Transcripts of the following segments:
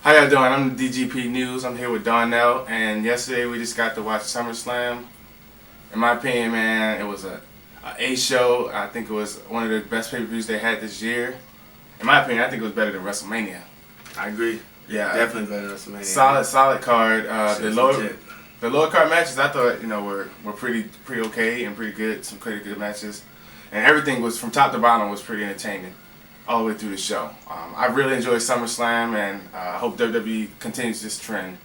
How y'all doing? I'm the DGP News. I'm here with Darnell, and yesterday we just got to watch SummerSlam. In my opinion, man, it was a show. I think it was one of the best pay-per-views they had this year. In my opinion, I think it was better than WrestleMania. I agree. Yeah, Definitely better than WrestleMania. Solid card. Legit. The lower card matches I thought were pretty okay and pretty good. Some pretty good matches, and everything was from top to bottom was pretty entertaining all the way through the show. I really enjoyed SummerSlam, and I hope WWE continues this trend.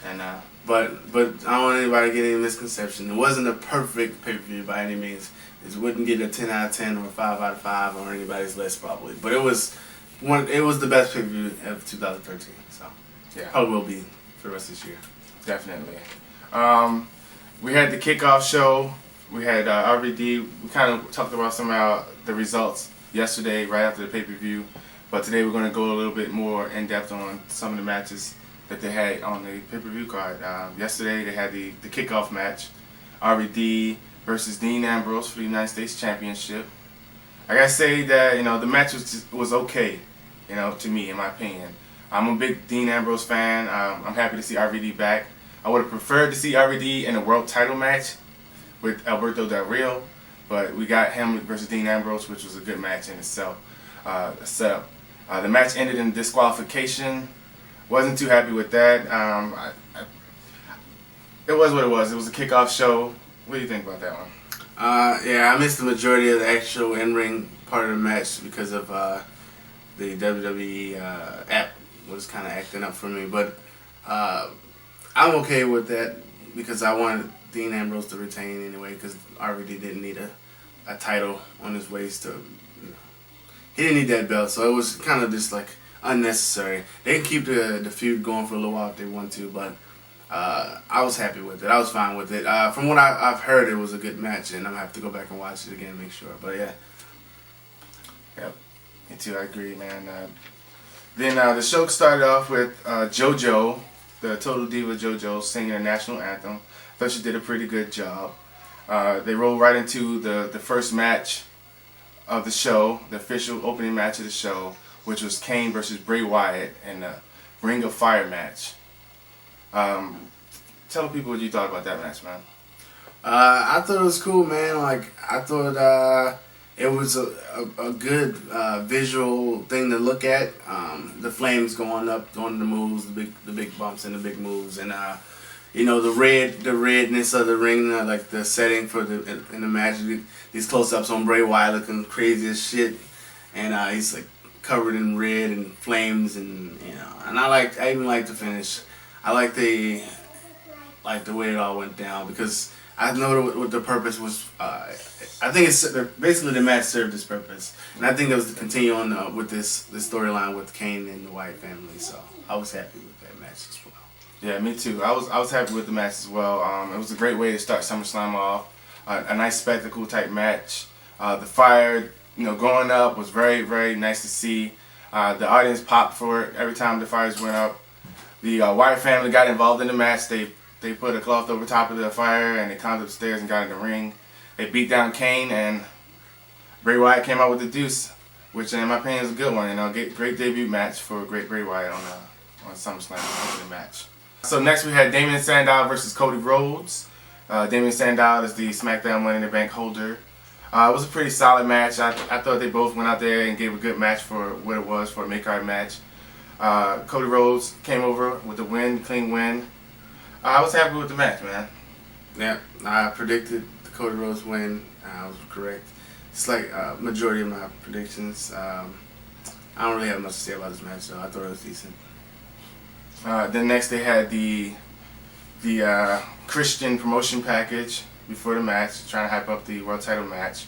And But I don't want anybody to get any misconception. It wasn't a perfect pay-per-view by any means. It wouldn't get a 10 out of 10 or a 5 out of 5 on anybody's list probably. But it was the best pay-per-view of 2013. So yeah, probably will be for the rest of this year. definitely. We had the kickoff show. We had RVD. We kind of talked about some of the results yesterday, right after the pay-per-view. But today we're going to go a little bit more in depth on some of the matches that they had on the pay-per-view card. Yesterday they had the kickoff match, RVD versus Dean Ambrose for the United States Championship. I gotta say that the match was okay, to me, in my opinion. I'm a big Dean Ambrose fan. I'm happy to see RVD back. I would have preferred to see RVD in a world title match with Alberto Del Rio, but we got him versus Dean Ambrose, which was a good match in itself. Setup. The match ended in disqualification. Wasn't too happy with that. It was what it was. It was a kickoff show. What do you think about that one? Yeah, I missed the majority of the actual in-ring part of the match because of the WWE app was kind of acting up for me. But I'm okay with that because I wanted Dean Ambrose to retain anyway because RVD didn't need a title on his waist to. He didn't need that belt, so it was kind of just like unnecessary. They can keep the feud going for a little while if they want to, but I was happy with it. I was fine with it. From what I've heard, it was a good match, and I'm gonna have to go back and watch it again and make sure. But yeah. Yep, me too. I agree, man. Then the show started off with JoJo, the Total Diva JoJo, singing the national anthem. I thought she did a pretty good job. They rolled right into the first match of the show, the official opening match of the show, which was Kane versus Bray Wyatt in the Ring of Fire match. Tell people what you thought about that match, man. I thought it was cool, man. Like I thought it was a good visual thing to look at. The flames going up, doing the moves, the big bumps and the big moves, and the redness of the ring, like the setting for in the match. These close-ups on Bray Wyatt looking crazy as shit, and he's like covered in red and flames, and and I even liked the finish. I like the way it all went down because I know what the purpose was. I think it's basically the match served its purpose, and I think it was to continue on with this storyline with Kane and the Wyatt family. So I was happy with that match as well. Yeah, me too. I was happy with the match as well. It was a great way to start SummerSlam off. A nice spectacle type match. The fire, going up was very, very nice to see. The audience popped for it every time the fires went up. The Wyatt family got involved in the match. They put a cloth over top of the fire and they climbed upstairs and got in the ring. They beat down Kane and Bray Wyatt came out with the deuce, which in my opinion is a good one. Great debut match for a great Bray Wyatt on SummerSlam opening match. So next we had Damien Sandow versus Cody Rhodes. Damien Sandow is the SmackDown Money in the Bank holder. It was a pretty solid match. I thought they both went out there and gave a good match for what it was for a mid-card match. Cody Rhodes came over with the win, clean win. I was happy with the match, man. Yeah, I predicted the Cody Rhodes win. I was correct. It's like majority of my predictions. I don't really have much to say about this match, so I thought it was decent. Then next they had the Christian promotion package before the match, trying to hype up the world title match.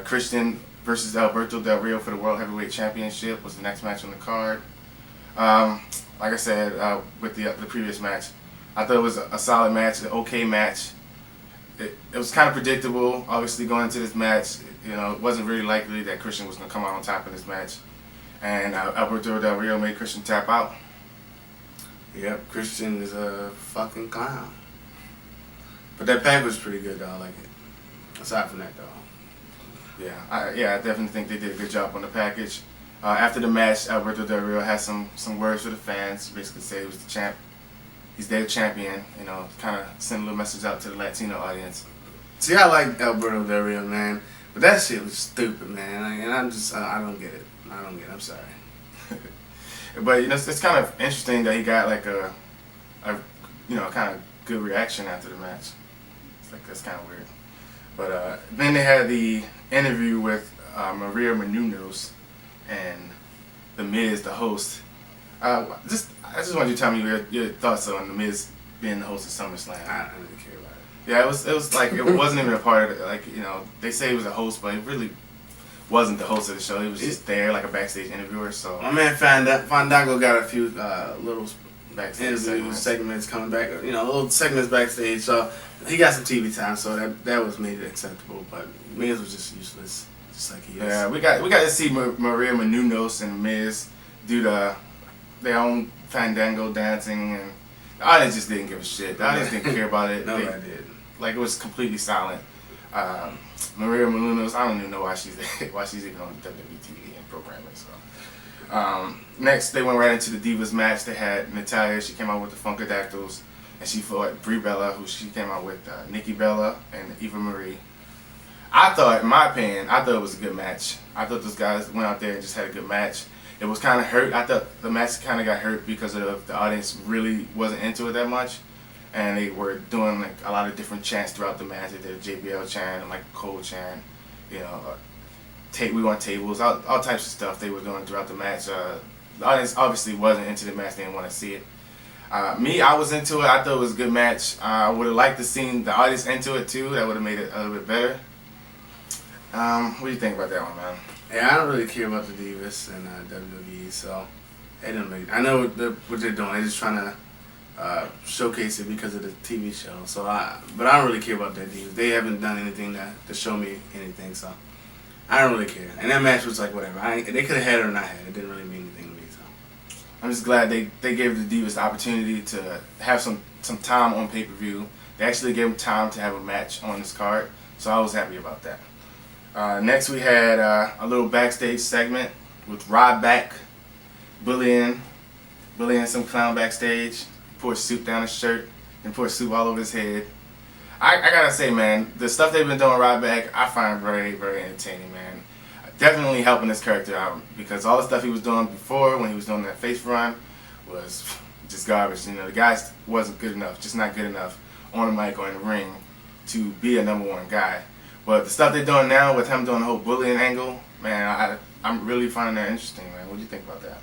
Christian versus Alberto Del Rio for the World Heavyweight Championship was the next match on the card. Like I said with the previous match, I thought it was a solid match, an okay match. It was kind of predictable, obviously, going into this match. It wasn't really likely that Christian was going to come out on top in this match. And Alberto Del Rio made Christian tap out. Yep, Christian is a fucking clown. But that pack was pretty good, though. I like it. Aside from that, though. Yeah, I definitely think they did a good job on the package. After the match, Alberto Del Rio had some words for the fans. Basically, said he was the champ. He's their champion. You know, kind of send a little message out to the Latino audience. See, I like Alberto Del Rio, man, but that shit was stupid, man. And I'm just, I don't get it. I don't get it. I'm sorry. But you know, it's kind of interesting that he got like a kind of good reaction after the match. It's like that's kind of weird. But then they had the interview with Maria Menounos and The Miz, the host. I just want you to tell me your thoughts on The Miz being the host of SummerSlam. I don't really care about it. Yeah, it was like it wasn't even a part of it. Like, you know, they say he was a host, but he really wasn't the host of the show. He was just there like a backstage interviewer. So my man Fandango got a few little backstage segments coming back. You know, little segments backstage. So he got some TV time. So that was made it acceptable. But Miz was just useless, just like he is. Yeah, we got to see Maria Menounos and Miz do their own Fandango dancing, and the audience just didn't give a shit. The audience didn't care about it. Nobody did. Like, it was completely silent. Maria Menounos, I don't even know why she's even on WWE TV and programming. So next, they went right into the Divas match. They had Natalya. She came out with the Funkadactyls, and she fought Brie Bella, who she came out with Nikki Bella and Eva Marie. I thought, in my opinion, it was a good match. I thought those guys went out there and just had a good match. It was kind of hurt. I thought the match kind of got hurt because of the audience really wasn't into it that much. And they were doing like a lot of different chants throughout the match. They did a JBL chant and like a Cole chant, you know, we want tables, all types of stuff they were doing throughout the match. The audience obviously wasn't into the match. They didn't want to see it. Me, I was into it. I thought it was a good match. I would have liked to see the audience into it too. That would have made it a little bit better. What do you think about that one, man? Yeah, I don't really care about the Divas and WWE, so it doesn't make. I know what they're doing. They're just trying to showcase it because of the TV show. But I don't really care about that Divas. They haven't done anything to show me anything, so I don't really care. And that match was like whatever. They could have had it or not had it. It didn't really mean anything to me. So I'm just glad they gave the Divas the opportunity to have some time on pay-per-view. They actually gave them time to have a match on this card, so I was happy about that. Next, we had a little backstage segment with Ryback bullying some clown backstage. Poured soup down his shirt and poured soup all over his head. I gotta say, man, the stuff they've been doing Ryback, I find very, very entertaining, man. Definitely helping his character out because all the stuff he was doing before when he was doing that face run was just garbage. You know, the guy wasn't good enough, just not good enough on the mic or in the ring to be a #1 guy. But the stuff they're doing now with him doing the whole bullying angle, man, I'm really finding that interesting, man. What do you think about that?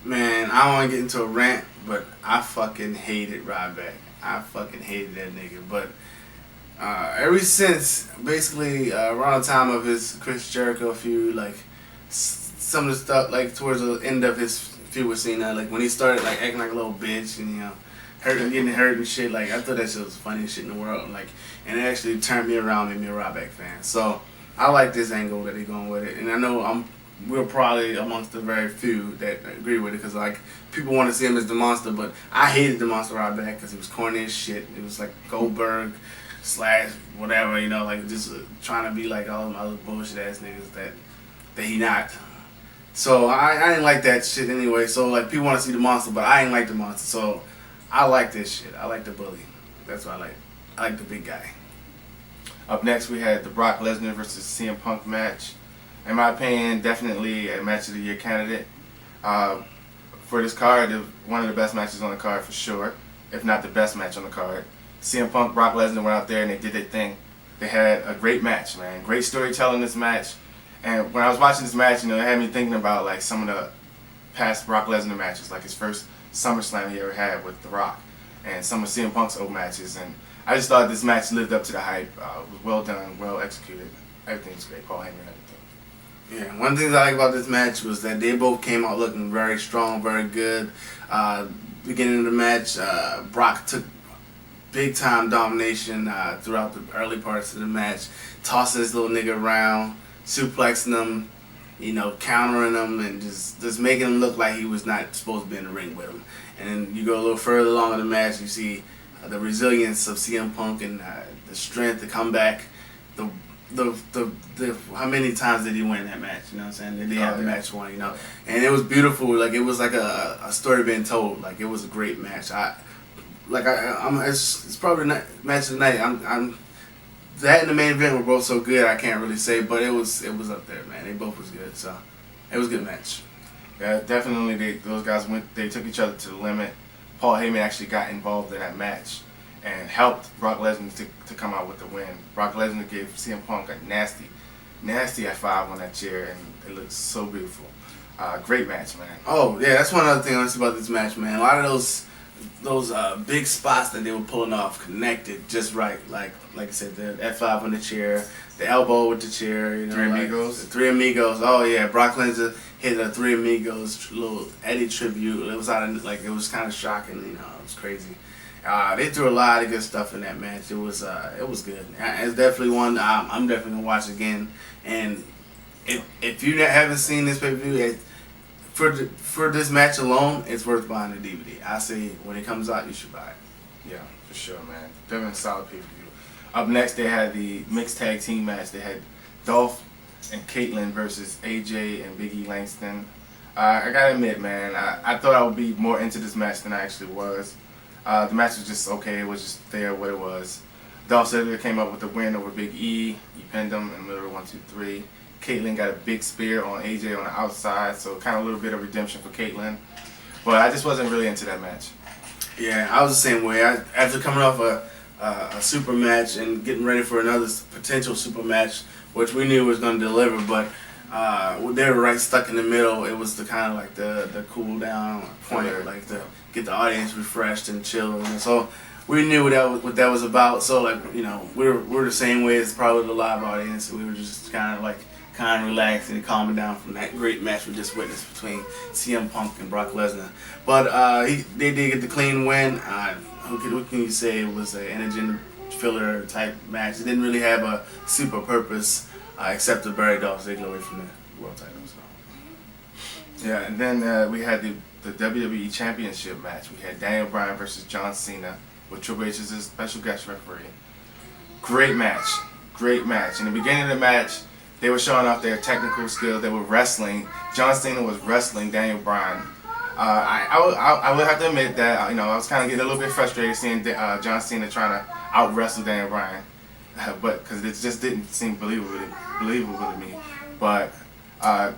man, I don't want to get into a rant, but I fucking hated Ryback. I fucking hated that nigga. But ever since basically around the time of his Chris Jericho feud, like some of the stuff, like towards the end of his feud with Cena, like when he started like acting like a little bitch and getting hurt and shit, like I thought that shit was the funniest shit in the world. Like, and it actually turned me around, made me a Ryback fan. So I like this angle that they're going with it, and I know we're probably amongst the very few that agree with it, because like people want to see him as the monster, but I hated the monster Ryback because he was corny as shit. It was like Goldberg / whatever, like just trying to be like all them other bullshit ass niggas that he not. So I didn't like that shit anyway. So like people want to see the monster, but I ain't like the monster. So I like this shit. I like the bully. That's what I like. I like the big guy. Up next, we had the Brock Lesnar versus CM Punk match. In my opinion, definitely a match of the year candidate. For this card, one of the best matches on the card for sure, if not the best match on the card. CM Punk, Brock Lesnar went out there and they did their thing. They had a great match, man. Great storytelling in this match. And when I was watching this match, it had me thinking about like some of the past Brock Lesnar matches, like his first SummerSlam he ever had with The Rock, and some of CM Punk's old matches. And I just thought this match lived up to the hype. It was well done, well executed. Everything was great. Paul Heyman and everything. Yeah, one thing I like about this match was that they both came out looking very strong, very good. Beginning of the match, Brock took big time domination throughout the early parts of the match, tossing this little nigga around, suplexing him, countering him, and just making him look like he was not supposed to be in the ring with him. And then you go a little further along in the match, you see the resilience of CM Punk and the strength to come back, the the how many times did he win that match? You know what I'm saying? Did he have the match won? You know, and it was beautiful. Like it was like a story being told. Like it was a great match. It's probably not match of the night. I'm that and the main event were both so good. I can't really say, but it was up there, man. They both was good. So it was a good match. Yeah, definitely. Those guys they took each other to the limit. Paul Heyman actually got involved in that match and helped Brock Lesnar to come out with the win. Brock Lesnar gave CM Punk a nasty F5 on that chair, and it looked so beautiful. Great match, man. Oh yeah, that's one other thing I noticed about this match, man. A lot of those big spots that they were pulling off connected just right. Like I said, the F5 on the chair, the elbow with the chair. You know, Three Amigos. The Three Amigos. Oh yeah, Brock Lesnar hit a Three Amigos little Eddie tribute. It was it was kind of shocking. You know, it was crazy. They threw a lot of good stuff in that match. It was good. It's definitely one I'm definitely gonna watch again. And if you haven't seen this pay-per-view, for this match alone, it's worth buying the DVD. I say when it comes out, you should buy it. Yeah, for sure, man. Definitely a solid pay-per-view. Up next, they had the mixed tag team match. They had Dolph and Caitlyn versus AJ and Big E Langston. I gotta admit, man, I thought I would be more into this match than I actually was. The match was just okay. It was just there what it was. Dolph Ziggler came up with the win over Big E. He pinned him in the middle of 1, 2, 3. Caitlyn got a big spear on AJ on the outside, so kind of a little bit of redemption for Caitlyn. But I just wasn't really into that match. Yeah, I was the same way. After coming off a super match and getting ready for another potential super match, which we knew was going to deliver, but they were right stuck in the middle. It was the kind of like the cool down point, like to get the audience refreshed and chill. And so we knew what that was about. So like, you know, we're the same way as probably the live audience. We were just kind of relaxing and calming down from that great match we just witnessed between CM Punk and Brock Lesnar. But they did get the clean win. What can you say? It was an energy filler type match. It didn't really have a super purpose except to bury Dolph Ziggler away from the world title. So. Yeah, and then we had the WWE Championship match. We had Daniel Bryan versus John Cena with Triple H as a special guest referee. Great match. In the beginning of the match, they were showing off their technical skills. They were wrestling. John Cena was wrestling Daniel Bryan. I would have to admit that I was kind of getting a little bit frustrated seeing John Cena trying to out wrestle Daniel Bryan, but because it just didn't seem believable to me. But I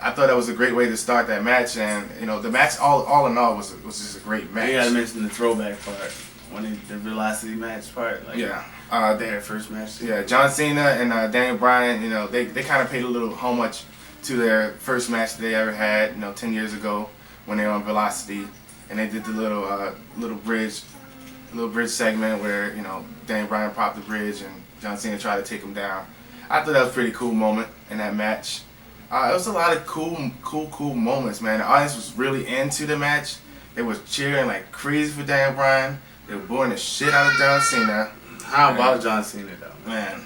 thought that was a great way to start that match, and the match all in all was just a great match. You gotta mention the throwback part when the Velocity match part. Their first match. Yeah, John Cena and Daniel Bryan. They kind of paid a little homage to their first match they ever had. 10 years ago when they were on Velocity, and they did the little bridge segment where Daniel Bryan popped the bridge and John Cena tried to take him down. I thought that was a pretty cool moment in that match. It was a lot of cool moments, man. The audience was really into the match. They was cheering like crazy for Daniel Bryan. They were booing the shit out of John Cena. How about John Cena though? Man.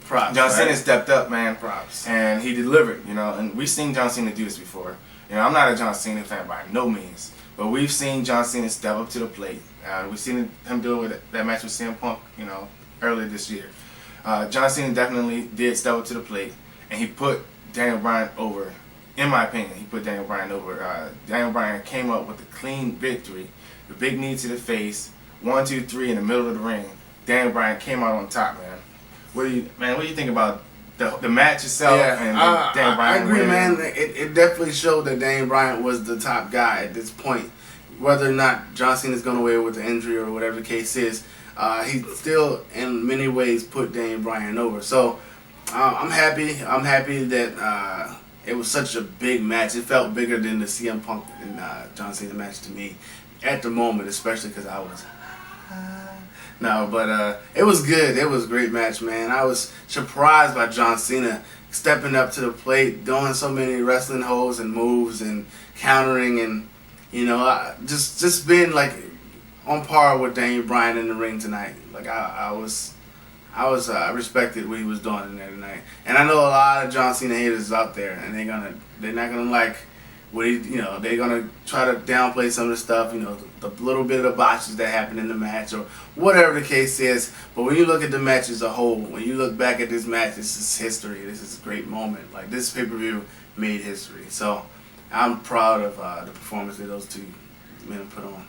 Props. John Cena stepped up, man. Props. And he delivered, and we've seen John Cena do this before. I'm not a John Cena fan by no means, but we've seen John Cena step up to the plate. We've seen him do it with that match with CM Punk, earlier this year. John Cena definitely did step up to the plate, and he put Daniel Bryan over. In my opinion, he put Daniel Bryan over. Daniel Bryan came up with a clean victory. The big knee to the face, 1, 2, 3 in the middle of the ring. Daniel Bryan came out on top, man. What do you think about the match itself and Daniel Bryan? I agree, winning? man. It definitely showed that Daniel Bryan was the top guy at this point. Whether or not John Cena's going away with the injury or whatever the case is, he still in many ways put Daniel Bryan over. So I'm happy. I'm happy that it was such a big match. It felt bigger than the CM Punk and John Cena match to me at the moment, especially because I was. No, but it was good. It was a great match, man. I was surprised by John Cena stepping up to the plate, doing so many wrestling holds and moves and countering, and just being like on par with Daniel Bryan in the ring tonight. Like I respected what he was doing in there tonight. And I know a lot of John Cena haters out there, and they're not gonna like What they're gonna try to downplay some of the stuff, the little bit of the botches that happened in the match or whatever the case is. But when you look at the match as a whole, when you look back at this match, this is history. This is a great moment. Like, this pay-per-view made history. So I'm proud of the performance that those two men put on.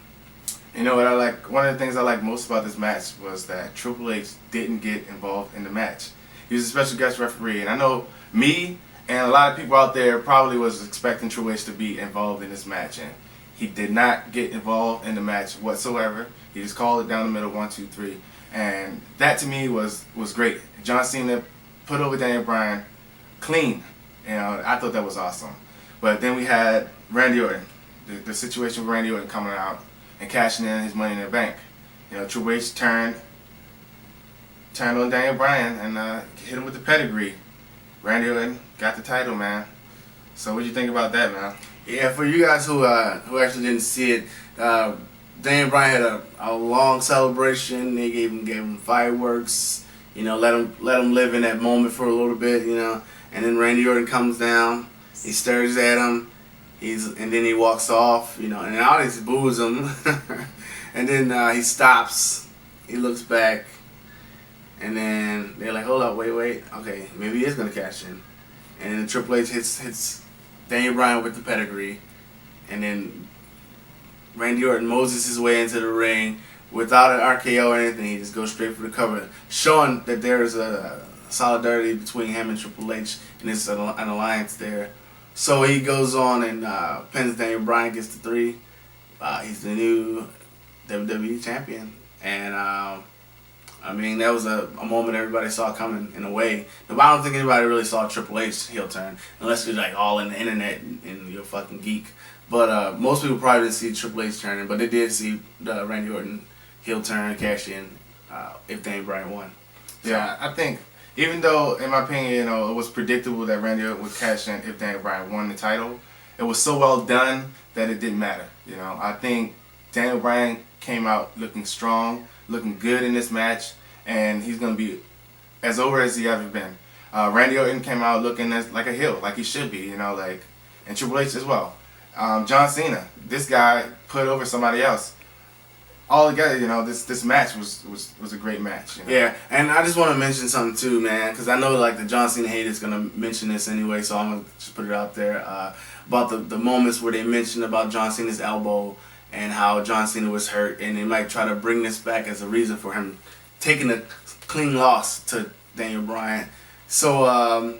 You know what I like? One of the things I like most about this match was that Triple H didn't get involved in the match. He was a special guest referee, and I know me and a lot of people out there probably was expecting Triple H to be involved in this match, and he did not get involved in the match whatsoever. He just called it down the middle, 1, 2, 3, and that to me was great. John Cena put over Daniel Bryan clean. I thought that was awesome. But then we had Randy Orton, the situation with Randy Orton coming out and cashing in his Money in the Bank. Triple H turned on Daniel Bryan and hit him with the pedigree. Randy Orton got the title, man. So what do you think about that, man? Yeah, for you guys who actually didn't see it, Daniel Bryan had a long celebration. They gave him fireworks. Let him live in that moment for a little bit. And then Randy Orton comes down. He stares at him. And then he walks off, and the audience boos him. And then he stops. He looks back. And then they're like, hold up, wait. Okay, maybe he is going to cash in. And then Triple H hits Daniel Bryan with the pedigree. And then Randy Orton moses his way into the ring without an RKO or anything. He just goes straight for the cover, showing that there is a solidarity between him and Triple H, and there's an alliance there. So he goes on and pins Daniel Bryan, gets the 3. He's the new WWE champion. And, that was a moment everybody saw coming in a way. But I don't think anybody really saw Triple H heel turn, unless you're like all in the internet and you're a fucking geek. But most people probably didn't see Triple H turning, but they did see Randy Orton heel turn, cash in, if Daniel Bryan won. So, yeah, I think, even though, in my opinion, it was predictable that Randy Orton would cash in if Daniel Bryan won the title, it was so well done that it didn't matter. I think Daniel Bryan came out looking strong, looking good in this match, and he's going to be as over as he ever been. Randy Orton came out looking like a heel, like he should be, and Triple H as well. John Cena, this guy put over somebody else. All together, this match was a great match. Yeah, and I just want to mention something too, man, because I know the John Cena hate is gonna mention this anyway, so I'm gonna just put it out there about the moments where they mentioned about John Cena's elbow and how John Cena was hurt, and they might try to bring this back as a reason for him taking a clean loss to Daniel Bryan. So,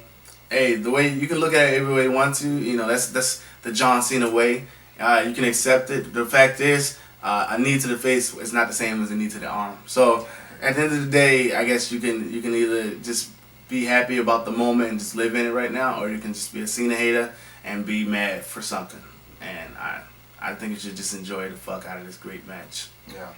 hey, the way you can look at it every way you want to, that's the John Cena way. You can accept it. The fact is, a knee to the face is not the same as a knee to the arm. So at the end of the day, I guess you can either just be happy about the moment and just live in it right now, or you can just be a Cena hater and be mad for something. And I think you should just enjoy the fuck out of this great match. Yeah.